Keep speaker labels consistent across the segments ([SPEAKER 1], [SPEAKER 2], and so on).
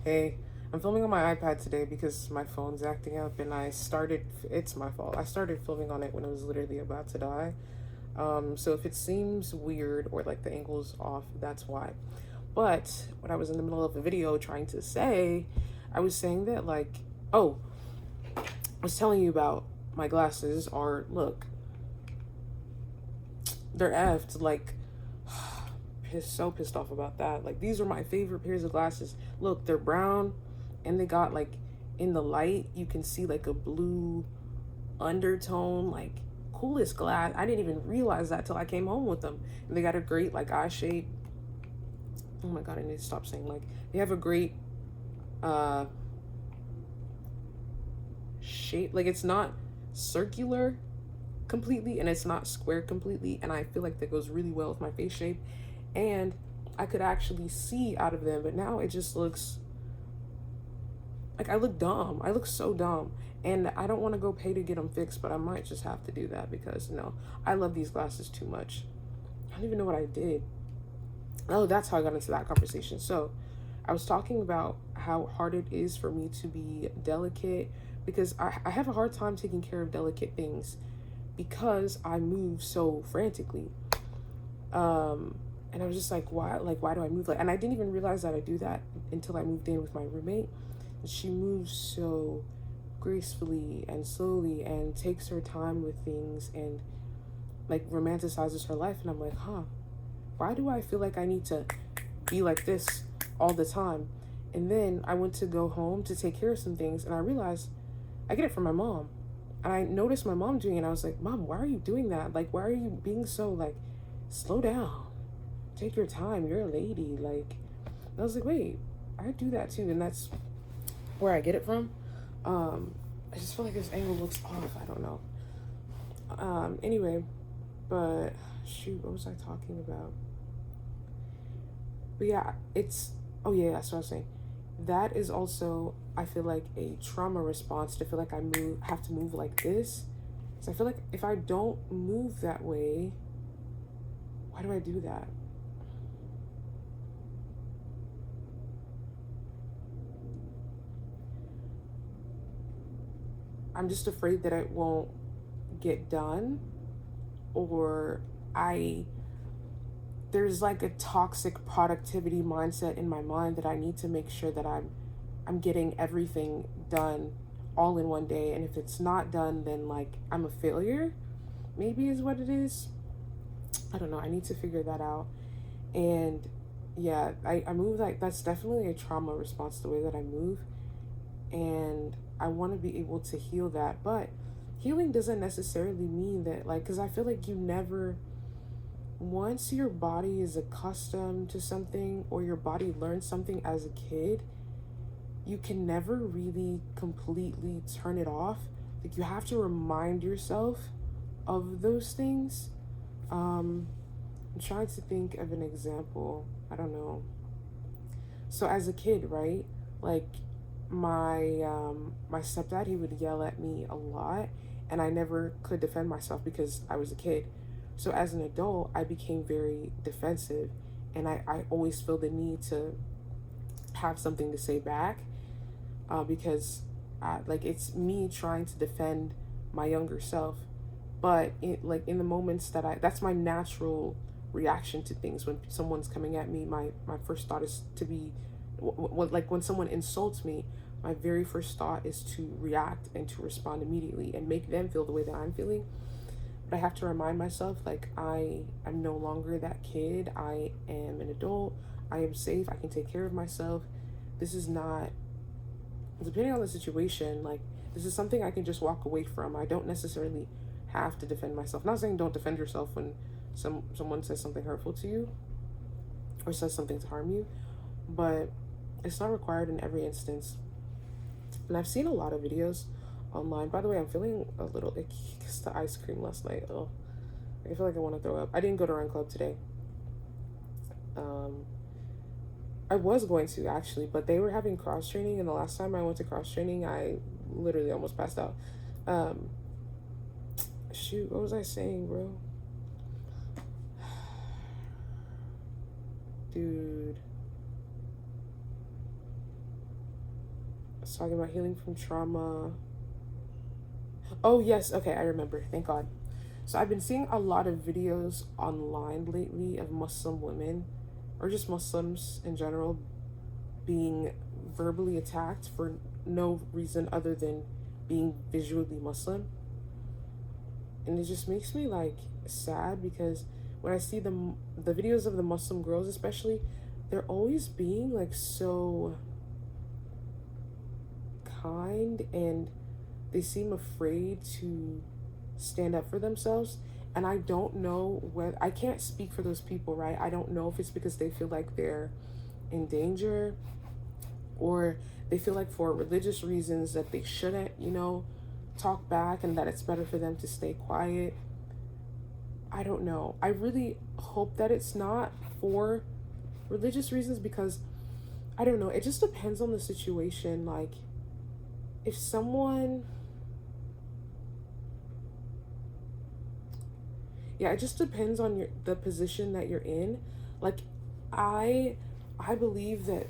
[SPEAKER 1] Hey, I'm filming on my iPad today because my phone's acting up and it's my fault. I started filming on it when it was literally about to die. So if it seems weird or like the angle's off, that's why. But when I was in the middle of a video trying to say, I was saying that oh, I was telling you about my glasses are, look, they're effed. So pissed off about that. Like, these are my favorite pairs of glasses. Look, they're brown and they got in the light, you can see like a blue undertone, like coolest glass. I didn't even realize that till I came home with them. And they got a great eye shape. Oh my god, I need to stop saying they have a great uh shape. Like, it's not circular completely and it's not square completely, and I feel like that goes really well with my face shape, and I could actually see out of them. But now it just looks like I look dumb. I look so dumb, and I don't want to go pay to get them fixed, but I might just have to do that because no, I love these glasses too much. I don't even know what I did. Oh, that's how I got into that conversation. So I was talking about how hard it is for me to be delicate because I have a hard time taking care of delicate things because I move so frantically. And I was just like, why do I move and I didn't even realize that I do that until I moved in with my roommate. And she moves so gracefully and slowly and takes her time with things and romanticizes her life. And I'm like, why do I feel like I need to be like this all the time? And then I went to go home to take care of some things, and I realized I get it from my mom. And I noticed my mom doing it, and I was like, Mom, why are you doing that? Why are you being so, slow down? Take your time. You're a lady. I was like, wait, I do that too. And that's where I get it from. I just feel like this angle looks off. I don't know. Anyway, but shoot, what was I talking about? But yeah, oh yeah, that's what I was saying. That is also, I feel like, a trauma response to feel like have to move like this. So I feel like if I don't move that way, why do I do that? I'm just afraid that it won't get done, or I there's a toxic productivity mindset in my mind that I need to make sure that I'm getting everything done all in one day, and if it's not done, then I'm a failure, maybe is what it is. I don't know. I need to figure that out. And yeah, I move that's definitely a trauma response, the way that I move. And I want to be able to heal that. But healing doesn't necessarily mean that, because I feel like you never, once your body is accustomed to something or your body learns something as a kid, you can never really completely turn it off. You have to remind yourself of those things. I'm trying to think of an example. I don't know. So as a kid, right? Like my stepdad, he would yell at me a lot, and I never could defend myself because I was a kid. So as an adult, I became very defensive, and I always feel the need to have something to say back, because it's me trying to defend my younger self. But in the moments that's my natural reaction to things. When someone's coming at me, my first thought is to be, when someone insults me, my very first thought is to react and to respond immediately and make them feel the way that I'm feeling. But I have to remind myself, I'm no longer that kid. I am an adult. I am safe. I can take care of myself. This is not, depending on the situation, this is something I can just walk away from. I don't necessarily have to defend myself. I'm not saying don't defend yourself when someone says something hurtful to you or says something to harm you, but it's not required in every instance. And I've seen a lot of videos online. By the way, I'm feeling a little icky because the ice cream last night. Oh, I feel like I want to throw up. I didn't go to Run Club today. I was going to, actually, but they were having cross training, and the last time I went to cross training, I literally almost passed out. Shoot, what was I saying, bro? Dude. It's talking about healing from trauma. Oh, yes. Okay, I remember. Thank God. So I've been seeing a lot of videos online lately of Muslim women, or just Muslims in general, being verbally attacked for no reason other than being visually Muslim. And it just makes me like sad because when I see the videos of the Muslim girls especially, they're always being like so kind, and they seem afraid to stand up for themselves. And I don't know what, I can't speak for those people, right? I don't know if it's because they feel like they're in danger, or they feel like for religious reasons that they shouldn't, talk back, and that it's better for them to stay quiet. I don't know. I really hope that it's not for religious reasons, because I don't know. It just depends on the situation. Like, if someone, yeah, it just depends on the position that you're in. Like, I I believe that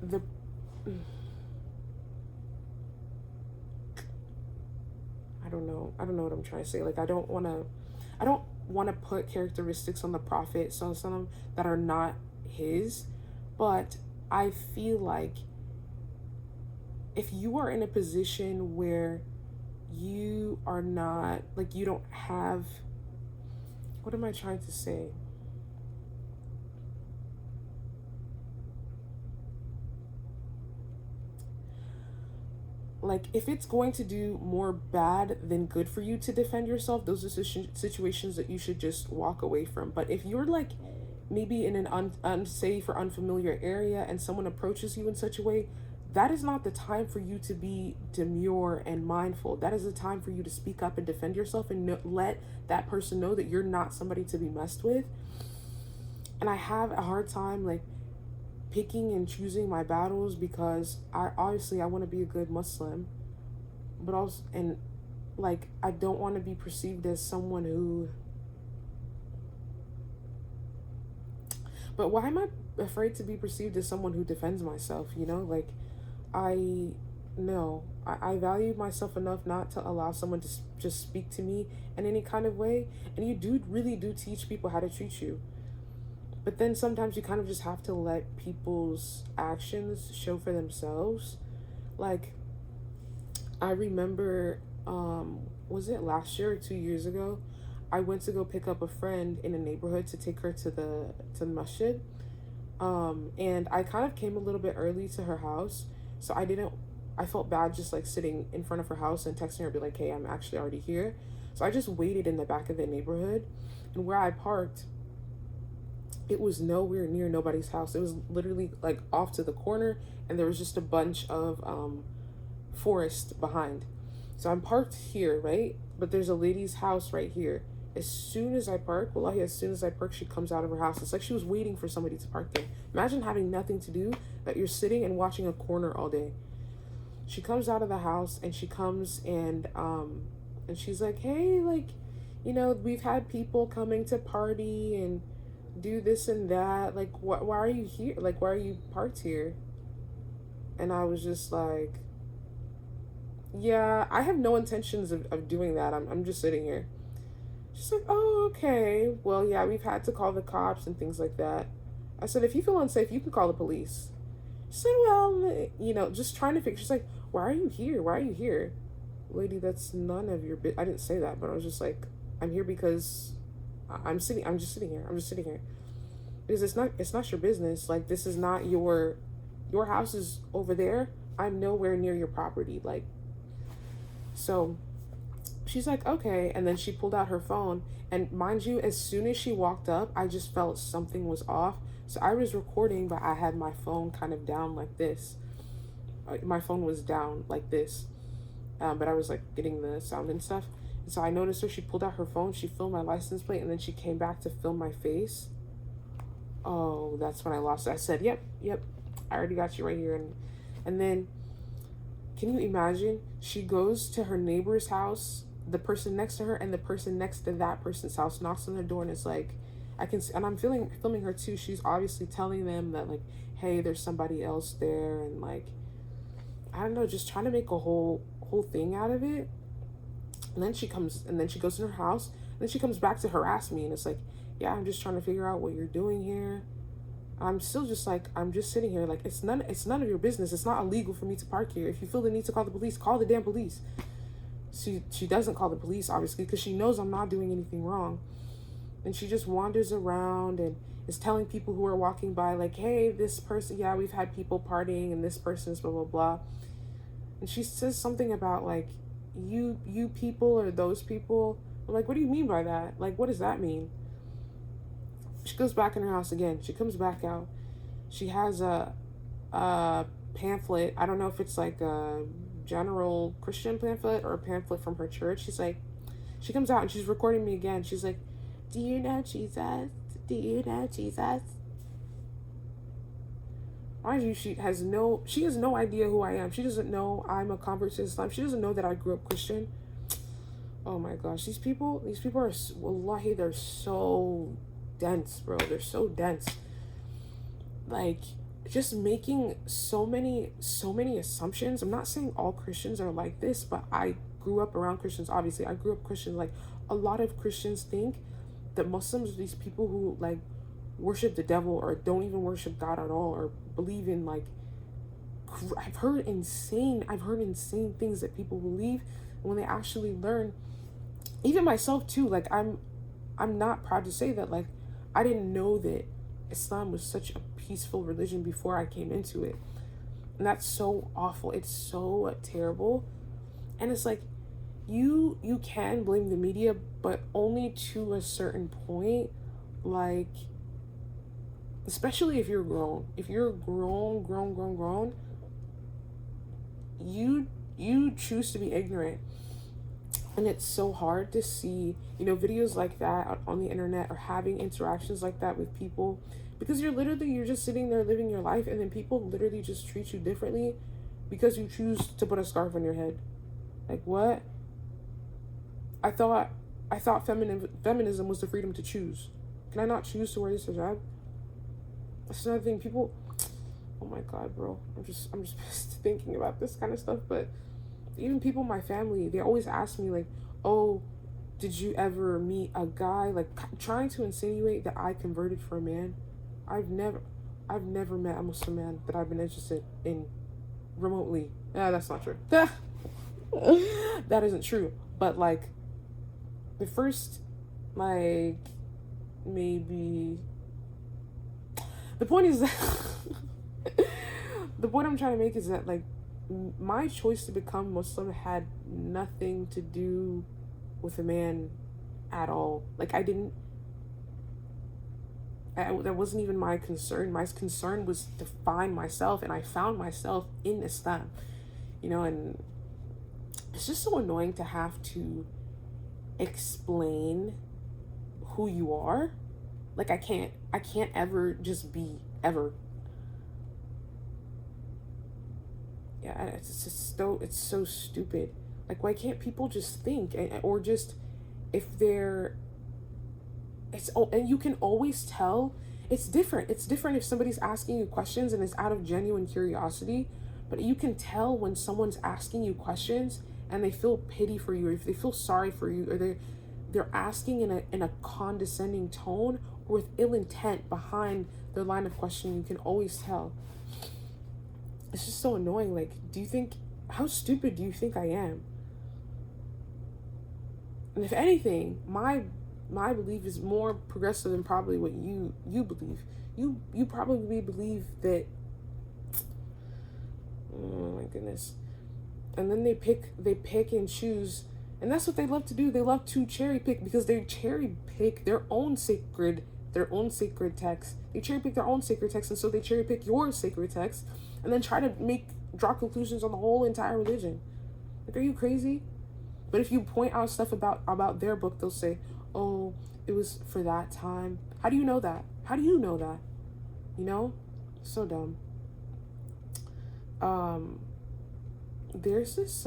[SPEAKER 1] the I don't know what I'm trying to say. Like, I don't want to put characteristics on the Prophet Sallallahu that are not his, but I feel like if you are in a position where you are not, like, you don't have, what am I trying to say? Like, if it's going to do more bad than good for you to defend yourself, those are situations that you should just walk away from. But if you're like maybe in an unsafe or unfamiliar area and someone approaches you in such a way, that is not the time for you to be demure and mindful. That is the time for you to speak up and defend yourself, and let that person know that you're not somebody to be messed with. And I have a hard time like picking and choosing my battles, because I want to be a good Muslim, but also, and like, I don't want to be perceived as someone who, but why am I afraid to be perceived as someone who defends myself, like, I no, I value myself enough not to allow someone to just speak to me in any kind of way. And you really do teach people how to treat you. But then sometimes you kind of just have to let people's actions show for themselves. Like, I remember, was it last year or 2 years ago? I went to go pick up a friend in a neighborhood to take her to the masjid. And I kind of came a little bit early to her house, so I felt bad just like sitting in front of her house and texting her, be like, hey, I'm actually already here. So I just waited in the back of the neighborhood, and where I parked, it was nowhere near nobody's house. It was literally like off to the corner, and there was just a bunch of forest behind. So I'm parked here, right? But there's a lady's house right here. As soon as I park, wallahi, as soon as I park, she comes out of her house. It's like she was waiting for somebody to park there. Imagine having nothing to do, that you're sitting and watching a corner all day. She comes out of the house, and she comes and she's like, hey, like, we've had people coming to party and do this and that. Like, why are you here? Like, why are you parked here? And I was just like, yeah, I have no intentions of doing that. I'm just sitting here. She's like, oh, okay. Well, yeah, we've had to call the cops and things like that. I said, if you feel unsafe, you can call the police. She said, well, just trying to figure. She's like, why are you here? Why are you here? Lady, that's none of your I didn't say that, but I was just like, I'm here because I'm just sitting here. I'm just sitting here. Because it's not your business. Like, this is not your house is over there. I'm nowhere near your property. Like, so she's like, okay. And then she pulled out her phone. And mind you, as soon as she walked up, I just felt something was off. So I was recording, but I had my phone kind of down like this. My phone was down like this. But I was like getting the sound and stuff. And so I noticed her. She pulled out her phone. She filmed my license plate. And then she came back to film my face. Oh, that's when I lost it. I said, yep. I already got you right here. And then, can you imagine? She goes to her neighbor's house, the person next to her, and the person next to that person's house knocks on the door, and it's like, I can see, and I'm filming her too. She's obviously telling them that, like, hey, there's somebody else there, and like, I don't know, just trying to make a whole thing out of it. And then she goes in her house, and then she comes back to harass me, and it's like, yeah, I'm just trying to figure out what you're doing here. I'm still just like, I'm just sitting here like, it's none of your business. It's not illegal for me to park here. If you feel the need to call the police, call the damn police. She doesn't call the police, obviously, because she knows I'm not doing anything wrong. And she just wanders around and is telling people who are walking by, like, hey, this person, yeah, we've had people partying, and this person is blah blah blah. And she says something about like, you people or those people. I'm like, what do you mean by that? Like, what does that mean? She goes back in her house again. She comes back out. She has a pamphlet. I don't know if it's like a general Christian pamphlet or a pamphlet from her church. She comes out and she's recording me again. She's like, do you know Jesus? Do you know Jesus? Mind you, she has no idea who I am. She doesn't know I'm a convert to Islam. She doesn't know that I grew up Christian. Oh my gosh, these people are, wallahi, they're so dense, bro. They're so dense. Like, just making so many assumptions. I'm not saying all Christians are like this, but I grew up around Christians. Obviously, I grew up Christian. Like, a lot of Christians think that Muslims are these people who like worship the devil or don't even worship God at all, or believe in like, I've heard insane things that people believe, and when they actually learn, even myself too, like, I'm not proud to say that, like, I didn't know that Islam was such a peaceful religion before I came into it. And that's so awful. It's so terrible. And it's like, you can blame the media, but only to a certain point. Like, especially if you're grown. If you're grown, you choose to be ignorant. And it's so hard to see, videos like that on the internet, or having interactions like that with people, because you're just sitting there living your life, and then people literally just treat you differently because you choose to put a scarf on your head. Like, what? I thought feminism was the freedom to choose. Can I not choose to wear this hijab? That's another thing. People, oh my god, bro. I'm just thinking about this kind of stuff. But even people in my family, they always ask me like, oh, did you ever meet a guy, like, trying to insinuate that I converted for a man. I've never met a Muslim man that I've been interested in remotely. Yeah, that's not true. That isn't true. But like, the first, like, maybe, the point is that the point I'm trying to make is that, like, my choice to become Muslim had nothing to do with a man at all. Like, that wasn't even my concern. My concern was to find myself, and I found myself in Islam, and it's just so annoying to have to explain who you are. Like, I can't ever just be, ever. Yeah, it's so stupid. Like, why can't people just think, or just, if they're, and you can always tell it's different. It's different if somebody's asking you questions and it's out of genuine curiosity, but you can tell when someone's asking you questions and they feel pity for you, or if they feel sorry for you, or they're asking in a condescending tone, or with ill intent behind their line of questioning. You can always tell. It's just so annoying. Like, how stupid do you think I am? And if anything, my belief is more progressive than probably what you believe. You probably believe that, oh my goodness. And then they pick and choose, and that's what they love to do. They love to cherry pick, because they cherry pick their own sacred text. They cherry pick their own sacred text, and so they cherry pick your sacred text, and then try to draw conclusions on the whole entire religion. Like, are you crazy? But if you point out stuff about their book, they'll say, oh, it was for that time. How do you know that? How do you know that? So dumb. There's this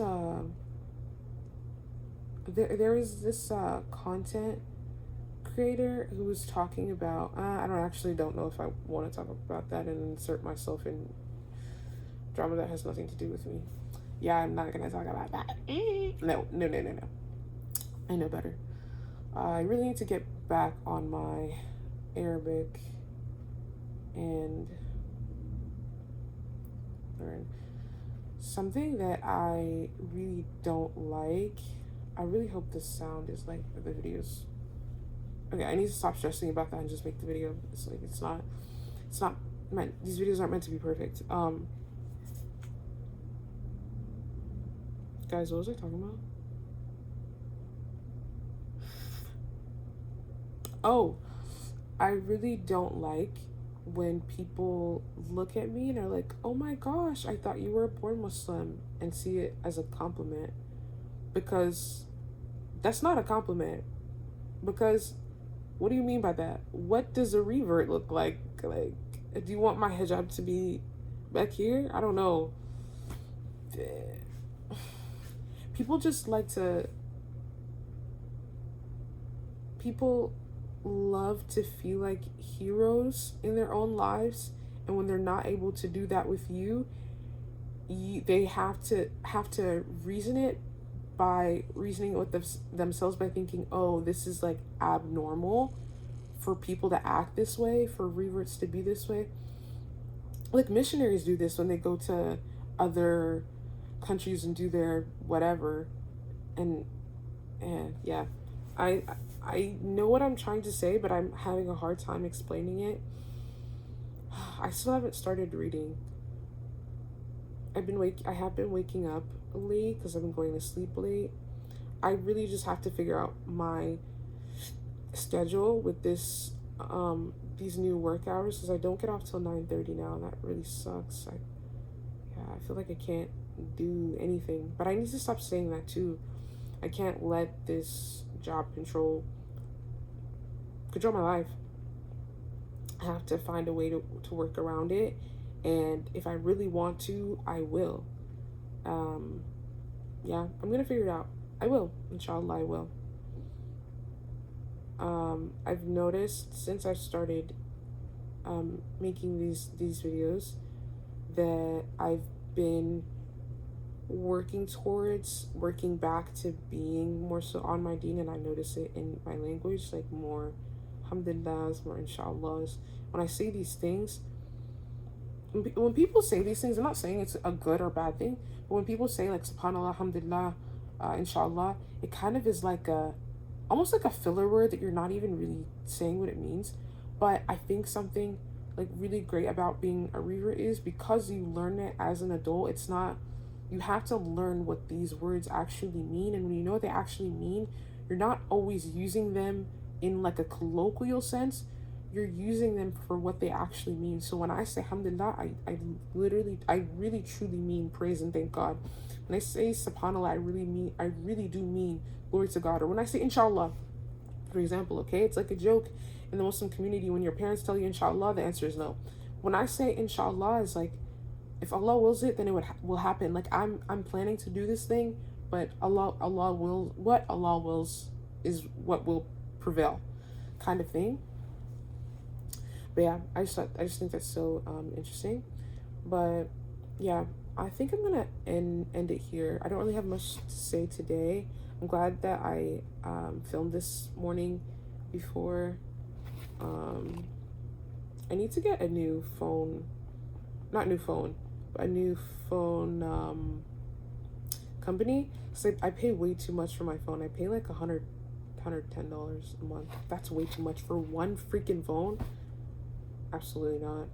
[SPEAKER 1] there is this content creator who was talking about, I don't know if I want to talk about that and insert myself in drama that has nothing to do with me. Yeah, I'm not gonna talk about that. No. I know better. I really need to get back on my Arabic and learn something that I really don't like. I really hope the sound is like the videos. Okay, I need to stop stressing about that and just make the video. It's like it's not meant. These videos aren't meant to be perfect. Guys, what was I talking about? Oh, I really don't like when people look at me and are like, oh my gosh, I thought you were a born Muslim, and see it as a compliment, because that's not a compliment. Because what do you mean by that? What does a revert look like? Like, do you want my hijab to be back here? I don't know. People just like to, people love to feel like heroes in their own lives, and when they're not able to do that with you, they have to reason it by reasoning with themselves by thinking, oh, this is like abnormal for people to act this way, for reverts to be this way. Like missionaries do this when they go to other countries and do their whatever, and yeah, I know what I'm trying to say, but I'm having a hard time explaining it. I still haven't started reading. I have been waking up late because I've been going to sleep late. I really just have to figure out my schedule with this these new work hours, because I don't get off till 9:30 now, and that really sucks. I feel like I can't do anything, but I need to stop saying that too. I can't let this job control my life. I have to find a way to work around it, and if I really want to, I will. Yeah, I'm gonna figure it out. I will, inshallah. I will. I've noticed since I've started making these videos that I've been working back to being more so on my deen, and I notice it in my language, like more alhamdulillahs, more inshallahs. When I say these things, when people say these things, I'm not saying it's a good or bad thing, but when people say like subhanallah, alhamdulillah, inshallah, it kind of is like almost like a filler word that you're not even really saying what it means. But I think something like really great about being a revert is because you learn it as an adult, it's not, you have to learn what these words actually mean, and when you know what they actually mean, you're not always using them in like a colloquial sense. You're using them for what they actually mean. So when I say alhamdulillah, I really truly mean praise and thank God. When I say subhanallah, I really do mean glory to God. Or when I say inshallah, for example, okay, it's like a joke in the Muslim community. When your parents tell you inshallah, the answer is no. When I say inshallah, it's like, if Allah wills it, then it will happen. Like I'm planning to do this thing, but Allah will, what Allah wills is what will prevail, kind of thing. But yeah, I just think that's so interesting. But yeah, I think I'm gonna end it here. I don't really have much to say today. I'm glad that I filmed this morning before. I need to get a new phone, not new phone, but a new phone company. So I pay way too much for my phone. I pay like $110 a month. That's way too much for one freaking phone. Absolutely not.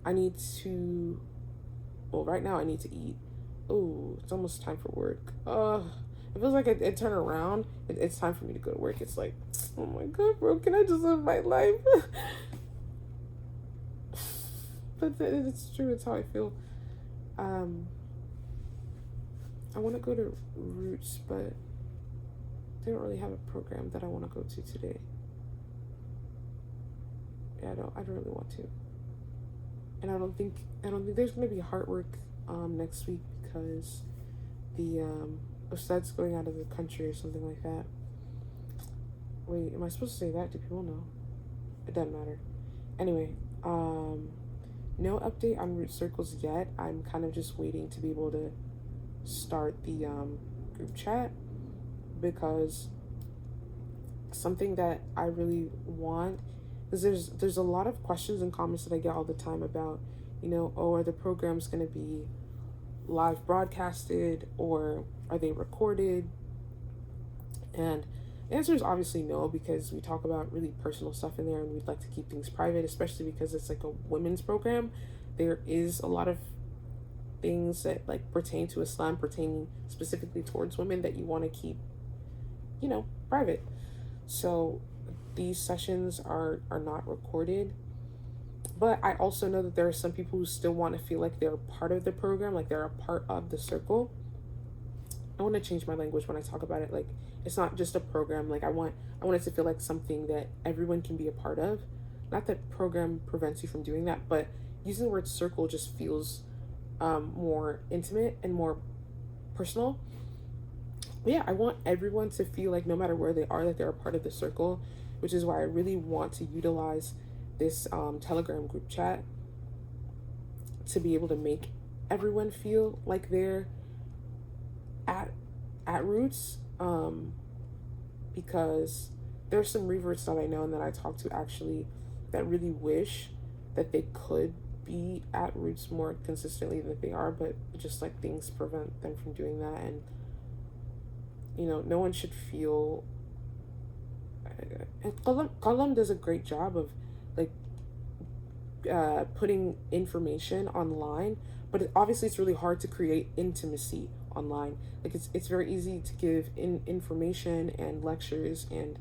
[SPEAKER 1] I need to, well, right now I need to eat. Oh, it's almost time for work. It feels like I turn around, it's time for me to go to work. It's like, oh my God, bro, can I just live my life? But it's true, it's how I feel. I want to go to Roots, but they don't really have a program that I want to go to today. Yeah, I don't really want to. And I don't think there's gonna be hard work next week because the Ustad's going out of the country or something like that. Wait, am I supposed to say that? Do people know? It doesn't matter. Anyway, Um, no update on root circles yet. I'm kind of just waiting to be able to start the group chat, because something that I really want is there's a lot of questions and comments that I get all the time about, oh, are the programs going to be live broadcasted, or are they recorded? And the answer is obviously no, because we talk about really personal stuff in there and we'd like to keep things private, especially because it's like a women's program. There is a lot of things that like pertain to Islam, pertaining specifically towards women, that you want to keep, private. So these sessions are not recorded. But I also know that there are some people who still want to feel like they're part of the program, like they're a part of the circle. I want to change my language when I talk about it. Like, it's not just a program. Like, I want it to feel like something that everyone can be a part of. Not that program prevents you from doing that, but using the word circle just feels more intimate and more personal. But yeah, I want everyone to feel like no matter where they are, that they're a part of the circle, which is why I really want to utilize this Telegram group chat to be able to make everyone feel like they're at Roots, because there's some reverts that I know and that I talk to actually that really wish that they could be at Roots more consistently than they are, but just like things prevent them from doing that. And no one should feel, and Qalam does a great job of like putting information online, but obviously it's really hard to create intimacy online. Like, it's very easy to give information and lectures and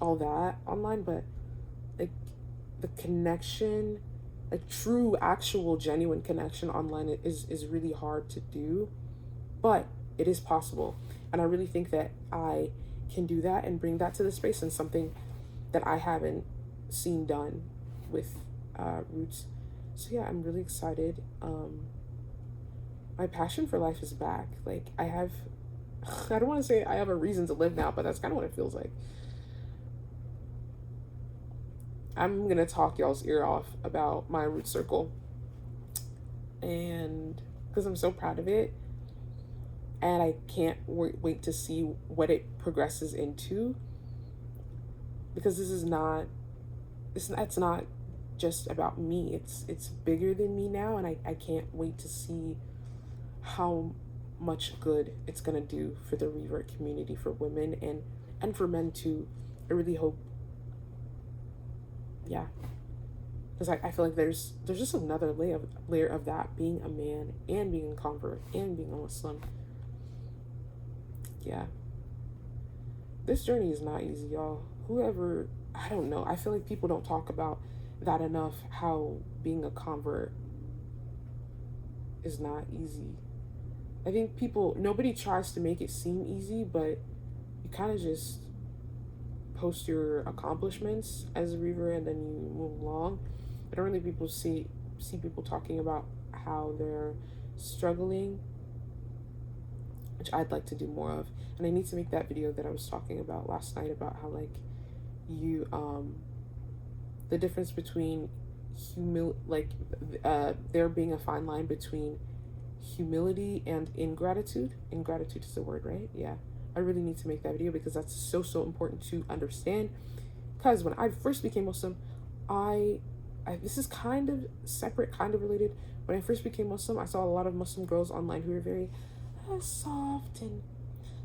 [SPEAKER 1] all that online, but like the connection, like true, actual, genuine connection online is really hard to do, but it is possible. And I really think that I can do that and bring that to the space, and something that I haven't seen done with Roots. So yeah, I'm really excited. My passion for life is back. Like, I don't want to say I have a reason to live now, but that's kind of what it feels like. I'm going to talk y'all's ear off about my root circle, and because I'm so proud of it, and I can't wait to see what it progresses into, because it's not just about me. It's bigger than me now, and I can't wait to see how much good it's gonna do for the revert community, for women and for men too. I really hope, yeah, because I feel like there's just another layer of that, being a man and being a convert and being a Muslim. Yeah, this journey is not easy, y'all. I don't know, I feel like people don't talk about that enough, how being a convert is not easy. I think nobody tries to make it seem easy, but you kind of just post your accomplishments as a reaver and then you move along. I don't really see people talking about how they're struggling, which I'd like to do more of. And I need to make that video that I was talking about last night, about how like you the difference between there being a fine line between humility and ingratitude. Ingratitude is the word, right? Yeah. I really need to make that video, because that's so important to understand. Because when I first became Muslim, I this is kind of separate, kind of related. When I first became Muslim, I saw a lot of Muslim girls online who were very soft and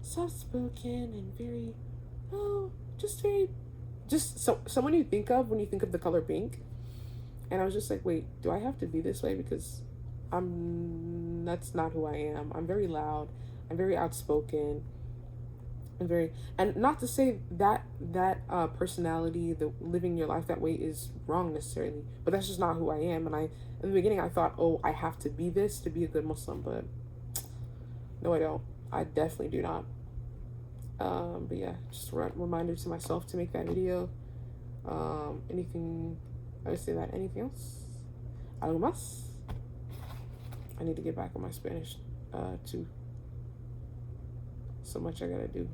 [SPEAKER 1] soft-spoken and very, someone you think of when you think of the color pink. And I was just like, wait, do I have to be this way? Because that's not who I am. I'm very loud. I'm very outspoken. And not to say that personality, the living your life that way, is wrong necessarily, but that's just not who I am. And in the beginning, I thought, oh, I have to be this to be a good Muslim, but no, I don't. I definitely do not. But yeah, just a reminder to myself to make that video. Anything else? Algo más? I need to get back on my Spanish too. So much I gotta do.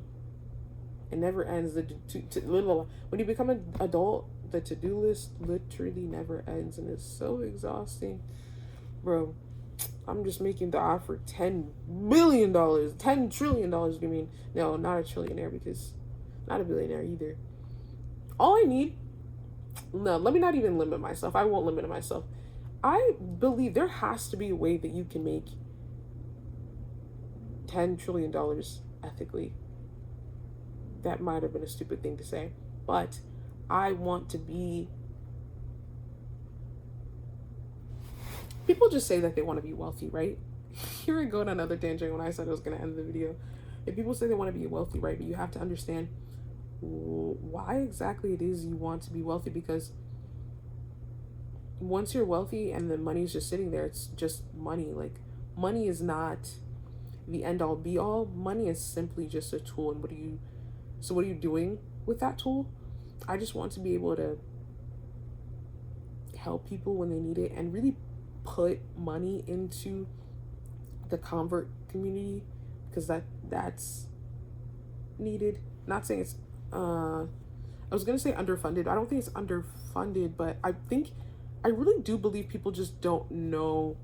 [SPEAKER 1] It never ends. When you become an adult, the to-do list literally never ends and it's so exhausting. Bro, I'm just making the offer $10 billion, $10 trillion. I mean, no, not a trillionaire because not a billionaire either. All I need, no, let me not even limit myself. I won't limit myself. I believe there has to be a way that you can make $10 trillion ethically. That might have been a stupid thing to say, but I want to be. People just say that they want to be wealthy, right? Here I go on another tangent when I said I was going to end the video. If people say they want to be wealthy, right, but you have to understand why exactly it is you want to be wealthy, because once you're wealthy and the money's just sitting there, it's just money. Like, money is not the end all be all. Money is simply just a tool. And what are you doing with that tool? I just want to be able to help people when they need it and really put money into the convert community, because that's needed. Not saying it's I was gonna say underfunded. I don't think it's underfunded, but I really do believe people just don't know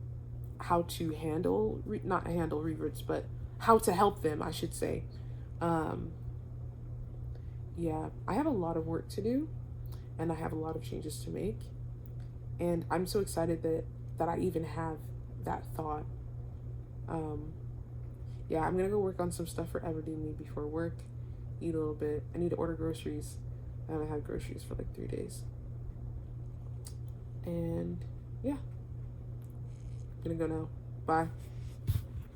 [SPEAKER 1] how to handle not handle reverts, but how to help them, I should say. Yeah, I have a lot of work to do and I have a lot of changes to make, and I'm so excited that I even have that thought. Yeah, I'm gonna go work on some stuff for Everdeen before work, eat a little bit. I need to order groceries. I haven't had groceries for like 3 days. And yeah, I'm gonna go now. Bye.